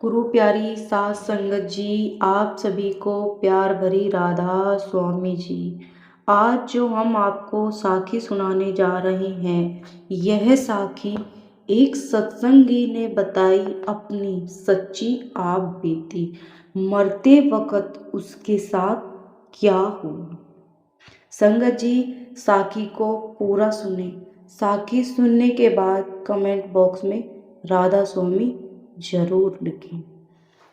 गुरु प्यारी साध संगत जी, आप सभी को प्यार भरी राधा स्वामी जी। आज जो हम आपको साखी सुनाने जा रहे हैं, यह साखी एक सत्संगी ने बताई अपनी सच्ची आप बीती, मरते वक्त उसके साथ क्या हुआ। संगत जी, साखी को पूरा सुने। साखी सुनने के बाद कमेंट बॉक्स में राधा स्वामी जरूर लिखें।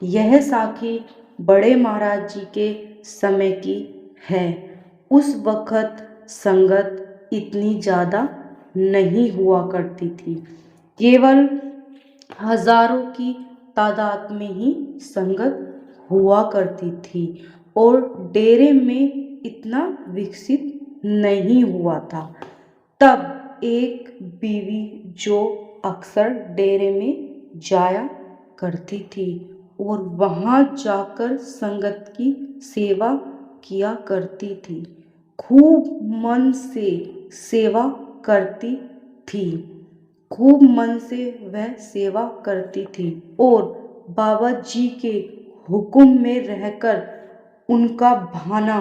यह साखी बड़े महाराज जी के समय की है। उस वक्त संगत इतनी ज़्यादा नहीं हुआ करती थी, केवल हजारों की तादाद में ही संगत हुआ करती थी और डेरे में इतना विकसित नहीं हुआ था। तब एक बीवी जो अक्सर डेरे में जाया करती थी और वहाँ जाकर संगत की सेवा किया करती थी, खूब मन से सेवा करती थी, खूब मन से वह सेवा करती थी और बाबा जी के हुक्म में रहकर उनका भाना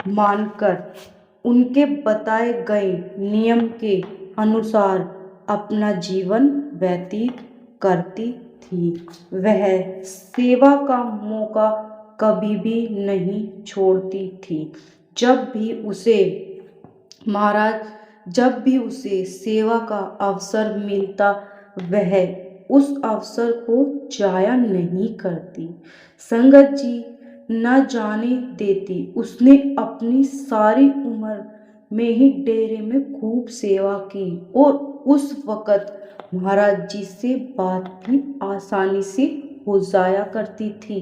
मानकर उनके बताए गए नियम के अनुसार अपना जीवन व्यतीत करती थी। वह सेवा का मौका कभी भी नहीं छोड़ती थी। जब भी उसे सेवा का अवसर मिलता, वह उस अवसर को जाया नहीं करती। संगत जी न जाने देती, उसने अपनी सारी उम्र में ही डेरे में खूब सेवा की और उस वक़्त महाराज जी से बात भी आसानी से हो जाया करती थी।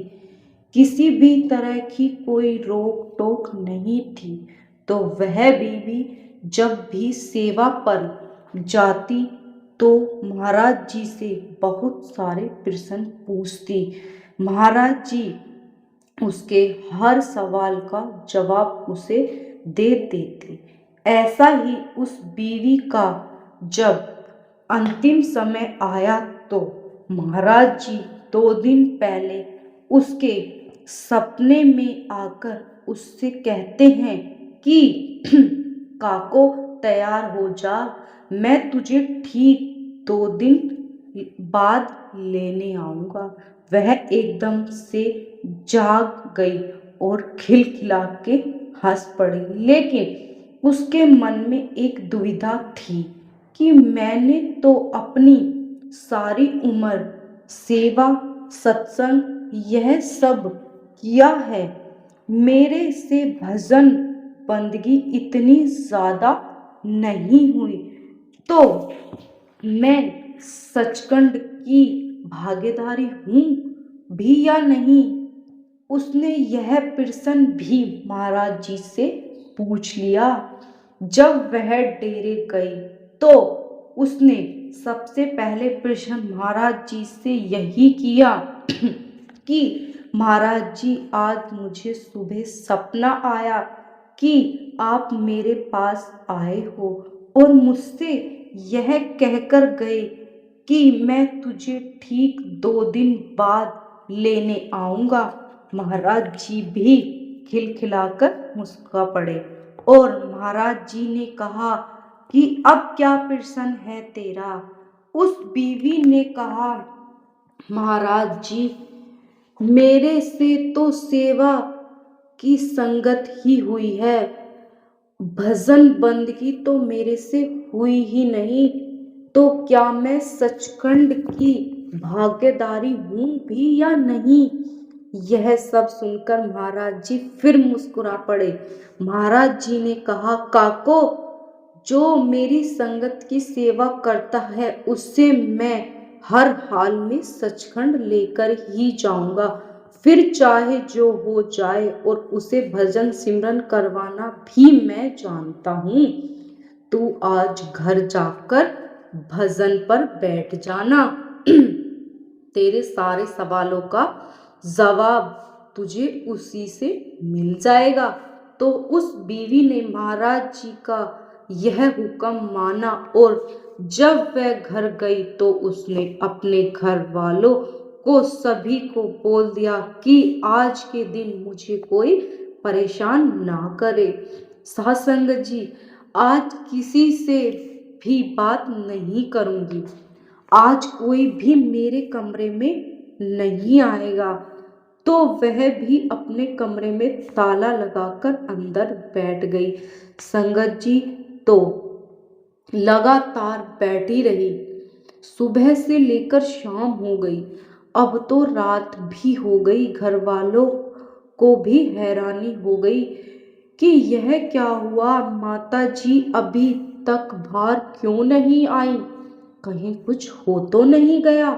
किसी भी तरह की कोई रोक टोक नहीं थी। तो वह बीवी जब भी सेवा पर जाती तो महाराज जी से बहुत सारे प्रश्न पूछती। महाराज जी उसके हर सवाल का जवाब उसे दे देते। ऐसा ही उस बीवी का जब अंतिम समय आया तो महाराज जी 2 दिन पहले उसके सपने में आकर उससे कहते हैं कि काको तैयार हो जा, मैं तुझे ठीक 2 दिन बाद लेने आऊँगा। वह एकदम से जाग गई और खिलखिला के हंस पड़ी, लेकिन उसके मन में एक दुविधा थी कि मैंने तो अपनी सारी उम्र सेवा, सत्संग यह सब किया है, मेरे से भजन बंदगी इतनी ज़्यादा नहीं हुई, तो मैं सचखंड की भागीदारी हूँ भी या नहीं। उसने यह प्रश्न भी महाराज जी से पूछ लिया। जब वह डेरे गई तो उसने सबसे पहले प्रश्न महाराज जी से यही किया कि महाराज जी, आज मुझे सुबह सपना आया कि आप मेरे पास आए हो और मुझसे यह कहकर गए कि मैं तुझे ठीक 2 दिन बाद लेने आऊँगा। महाराज जी भी खिलखिलाकर मुस्कुरा पड़े और महाराज जी ने कहा कि अब क्या प्रश्न है तेरा। उस बीवी ने कहा, महाराज जी, मेरे से तो सेवा की संगत ही हुई है, भजन बंदगी तो मेरे से हुई ही नहीं, तो क्या मैं सचखंड की भागीदारी हूँ भी या नहीं। यह सब सुनकर महाराज जी फिर मुस्कुरा पड़े। महाराज जी ने कहा, काको, जो मेरी संगत की सेवा करता है उससे मैं हर हाल में सचखंड लेकर ही जाऊंगा, फिर चाहे जो हो जाए, और उसे भजन सिमरन करवाना भी मैं जानता हूँ। तू आज घर जाकर भजन पर बैठ जाना, तेरे सारे सवालों का जवाब तुझे उसी से मिल जाएगा। तो उस बीवी ने महाराज जी का यह हुक्म माना और जब वह घर गई तो उसने अपने घर वालों को सभी को बोल दिया कि आज के दिन मुझे कोई परेशान ना करे। साध संगत जी, आज किसी से भी बात नहीं करूंगी। आज कोई भी मेरे कमरे में नहीं आएगा। तो वह भी अपने कमरे में ताला लगाकर अंदर बैठ गई। संगत जी तो लगातार बैठी रही। सुबह से लेकर शाम हो गई। अब तो रात भी हो गई। घर वालों को भी हैरानी हो गई कि यह क्या हुआ, माता जी अभी तक बाहर क्यों नहीं आई, कहीं कुछ हो तो नहीं गया।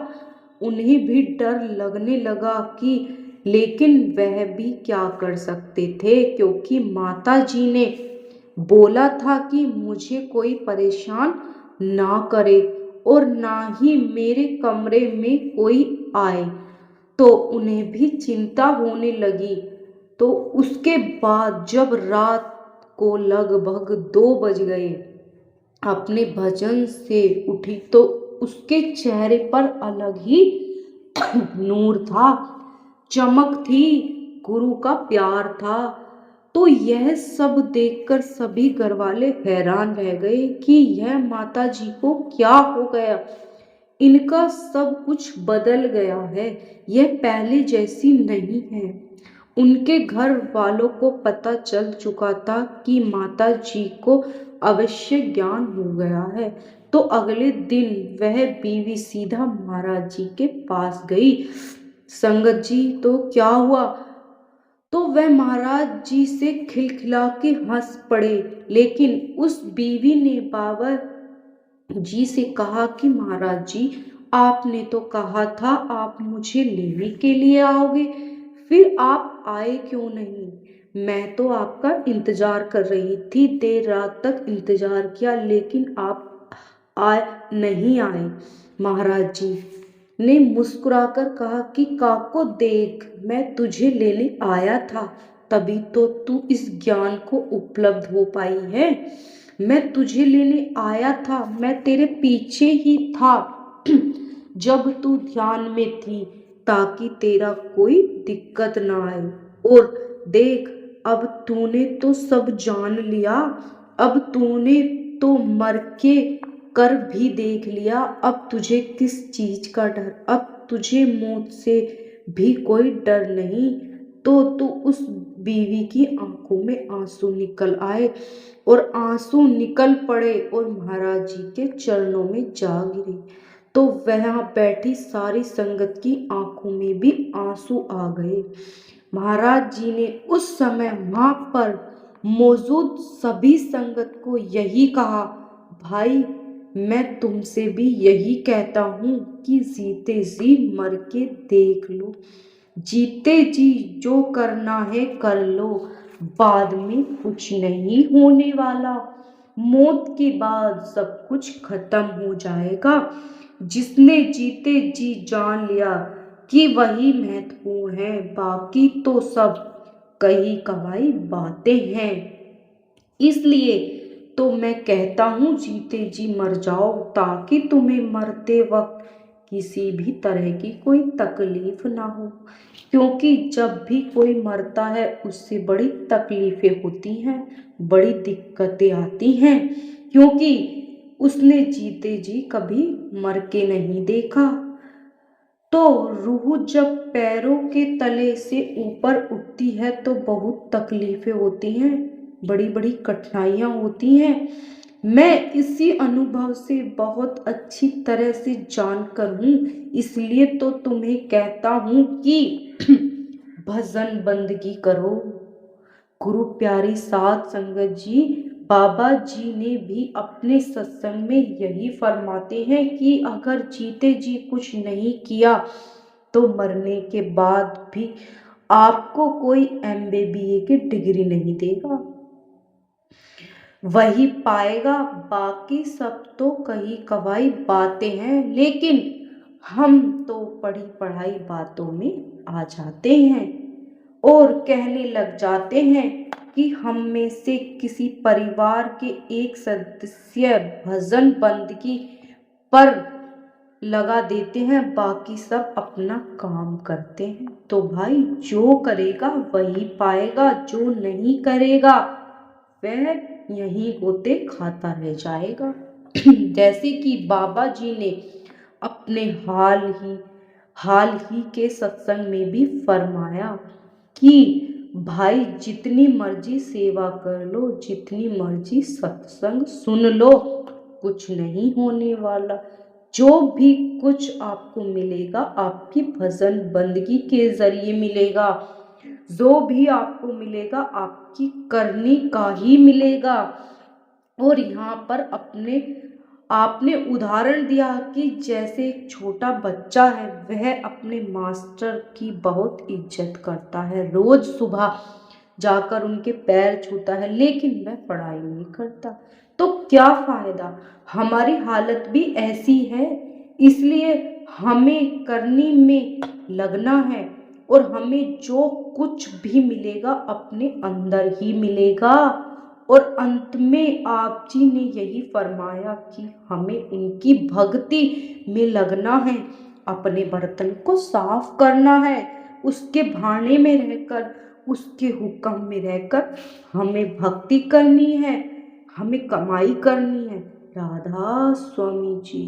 उन्हें भी डर लगने लगा कि लेकिन वह भी क्या कर सकते थे, क्योंकि माता जी ने बोला था कि मुझे कोई परेशान ना करे और ना ही मेरे कमरे में कोई आए। तो उन्हें भी चिंता होने लगी। तो उसके बाद जब रात को लगभग 2 बज गए, अपने भजन से उठी तो उसके चेहरे पर अलग ही नूर था, चमक थी, गुरु का प्यार था। तो यह सब देखकर सभी घरवाले हैरान रह गए कि यह माता जी को क्या हो गया। इनका सब कुछ बदल गया है, यह पहले जैसी नहीं है। उनके घर वालों को पता चल चुका था कि माता जी को अवश्य ज्ञान हो गया है। तो अगले दिन वह बीवी सीधा महाराज जी के पास गई। संगत जी तो क्या हुआ, तो वह महाराज जी से खिलखिला के हंस पड़े। लेकिन उस बीवी ने बाबा जी से कहा कि महाराज जी, आपने तो कहा था आप मुझे लेने के लिए आओगे, फिर आप आए क्यों नहीं। मैं तो आपका इंतजार कर रही थी, देर रात तक इंतजार किया, लेकिन आप नहीं आए। महाराज जी ने मुस्कुराकर कहा कि काको देख, मैं तुझे लेने आया था, तभी तो तू इस ज्ञान को उपलब्ध हो पाई है। मैं तुझे लेने आया था, मैं तेरे पीछे ही था जब तू ध्यान में थी, ताकि तेरा कोई दिक्कत ना आए। और देख, अब तूने तो सब जान लिया, अब तूने तो मर के कर भी देख लिया, अब तुझे किस चीज का डर, अब तुझे मौत से भी कोई डर नहीं। तो उस बीवी की आंखों में आंसू निकल आए और आंसू निकल पड़े और महाराज जी के चरणों में जा गिरी। तो वहां बैठी सारी संगत की आंखों में भी आंसू आ गए। महाराज जी ने उस समय वहां पर मौजूद सभी संगत को यही कहा, भाई मैं तुमसे भी यही कहता हूँ कि जीते जी मर के देख लो, जीते जी जो करना है कर लो, बाद में कुछ नहीं होने वाला। मौत के बाद सब कुछ खत्म हो जाएगा। जिसने जीते जी जान लिया कि वही महत्वपूर्ण है, बाकी तो सब कही कवाई बातें हैं। इसलिए तो मैं कहता हूँ जीते जी मर जाओ, ताकि तुम्हें मरते वक्त किसी भी तरह की कोई तकलीफ ना हो। क्योंकि जब भी कोई मरता है उससे बड़ी तकलीफें होती हैं, बड़ी दिक्कतें आती हैं, क्योंकि उसने जीते जी कभी मर के नहीं देखा। तो रूह जब पैरों के तले से ऊपर उठती है तो बहुत तकलीफें होती हैं, बड़ी बड़ी कठिनाइयाँ होती हैं। मैं इसी अनुभव से बहुत अच्छी तरह से जानकर हूँ, इसलिए तो तुम्हें कहता हूँ कि भजन बंदगी करो। गुरु प्यारी साध संगत जी, बाबा जी ने भी अपने सत्संग में यही फरमाते हैं कि अगर जीते जी कुछ नहीं किया तो मरने के बाद भी आपको कोई MBA की डिग्री नहीं देगा, वही पाएगा, बाकी सब तो कही कवाई बातें हैं। लेकिन हम तो पढ़ी पढ़ाई बातों में आ जाते हैं और कहने लग जाते हैं कि हम में से किसी परिवार के एक सदस्य भजन बंदगी पर लगा देते हैं, बाकी सब अपना काम करते हैं। तो भाई जो करेगा वही पाएगा, जो नहीं करेगा वह यहीं होते खाता रह जाएगा। जैसे कि बाबा जी ने अपने हाल ही के सत्संग में भी फरमाया कि भाई जितनी मर्जी सेवा कर लो, जितनी मर्जी सत्संग सुन लो, कुछ नहीं होने वाला। जो भी कुछ आपको मिलेगा आपकी भजन बंदगी के जरिए मिलेगा। जो भी आपको मिलेगा आपकी करनी का ही मिलेगा। और यहाँ पर आपने उदाहरण दिया कि जैसे एक छोटा बच्चा है वह अपने मास्टर की बहुत इज्जत करता है, रोज सुबह जाकर उनके पैर छूता है, लेकिन वह पढ़ाई नहीं करता। तो क्या फायदा। हमारी हालत भी ऐसी है, इसलिए हमें करनी में लगना है। और हमें जो कुछ भी मिलेगा अपने अंदर ही मिलेगा। और अंत में आप जी ने यही फरमाया कि हमें उनकी भक्ति में लगना है, अपने बर्तन को साफ करना है, उसके भाने में रहकर, उसके हुक्म में रहकर हमें भक्ति करनी है, हमें कमाई करनी है। राधा स्वामी जी।